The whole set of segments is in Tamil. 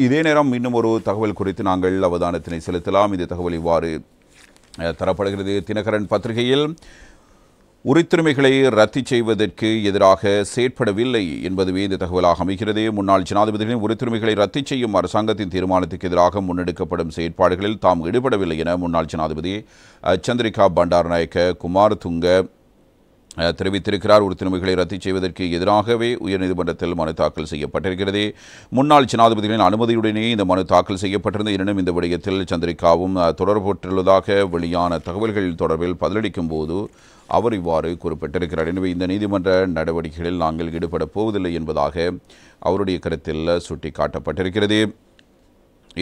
இதே நேரம் இன்னும் ஒரு தகவல் குறித்து நாங்கள் அவதானத்தினை செலுத்தலாம். இந்த தகவல் இவ்வாறு தரப்படுகிறது. தினகரன் பத்திரிகையில் உரித்துரிமைகளை ரத்து செய்வதற்கு எதிராக செயற்படவில்லை என்பதுவே இந்த தகவலாக அமைகிறது. முன்னாள் ஜனாதிபதிகளின் உரித்துரிமைகளை ரத்து செய்யும் அரசாங்கத்தின் தீர்மானத்துக்கு எதிராக முன்னெடுக்கப்படும் செயற்பாடுகளில் தாம் ஈடுபடவில்லை என முன்னாள் ஜனாதிபதி சந்திரிகா பண்டாரநாயக்க குமாரதுங்க தெரிவித்திருக்கிறார். உரித்துரிமைகளை ரத்து செய்வதற்கு எதிராகவே உயர்நீதிமன்றத்தில் மனு தாக்கல் செய்யப்பட்டிருக்கிறது. முன்னாள் ஜனாதிபதிகளின் அனுமதியுடனே இந்த மனு தாக்கல் செய்யப்பட்டிருந்த எனினும் இந்த விடயத்தில் சந்திரிகாவும் தொடர்புற்றுள்ளதாக வெளியான தகவல்கள் தொடர்பில் பதிலளிக்கும் போது அவர் இவ்வாறு குறிப்பிட்டிருக்கிறார். எனவே இந்த நீதிமன்ற நடவடிக்கைகளில் நாங்கள் ஈடுபடப் போவதில்லை என்பதாக அவருடைய கருத்தில் சுட்டிக்காட்டப்பட்டிருக்கிறது.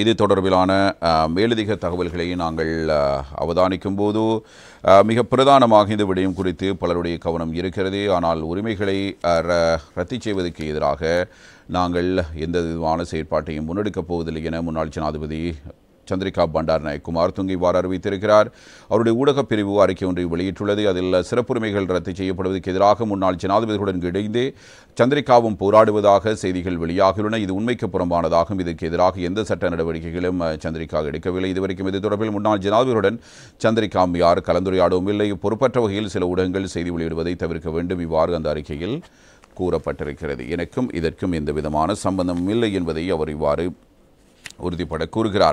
இது தொடர்பிலான மேலதிக தகவல்களை நாங்கள் அவதானிக்கும் போது மிக பிரதானமாக இந்த விடயம் குறித்து பலருடைய கவனம் இருக்கிறது. ஆனால் உரிமைகளை ரத்து செய்வதற்கு எதிராக நாங்கள் எந்த விதமான செயற்பாட்டையும் முன்னெடுக்கப் போவதில்லை என முன்னாள் ஜனாதிபதி சந்திரிகா பண்டாரநாயக்க குமாரதுங்க இவ்வாறு அறிவித்திருக்கிறார். அவருடைய ஊடகப் பிரிவு அறிக்கை ஒன்றை வெளியிட்டுள்ளது. அதில் சிறப்புரிமைகள் ரத்து செய்யப்படுவதற்கு எதிராக முன்னாள் ஜனாதிபதிகளுடன் இணைந்து சந்திரிகாவும் போராடுவதாக செய்திகள் வெளியாகியுள்ளன. இது உண்மைக்கு புறம்பானதாகும். இதற்கு எதிராக எந்த சட்ட நடவடிக்கைகளும் சந்திரிகா எடுக்கவில்லை. இதுவரைக்கும் இது தொடர்பில் முன்னாள் ஜனாதிபதியுடன் சந்திரிகா யார் கலந்துரையாடவும் இல்லை. பொறுப்பற்ற வகையில் சில ஊடகங்கள் செய்தி வெளியிடுவதை தவிர்க்க வேண்டும். இவ்வாறு அந்த அறிக்கையில் கூறப்பட்டிருக்கிறது. எனக்கும் இதற்கும் எந்த விதமான சம்பந்தமும் இல்லை என்பதை அவர் இவ்வாறு உறுதிப்பட கூறுகிறார்.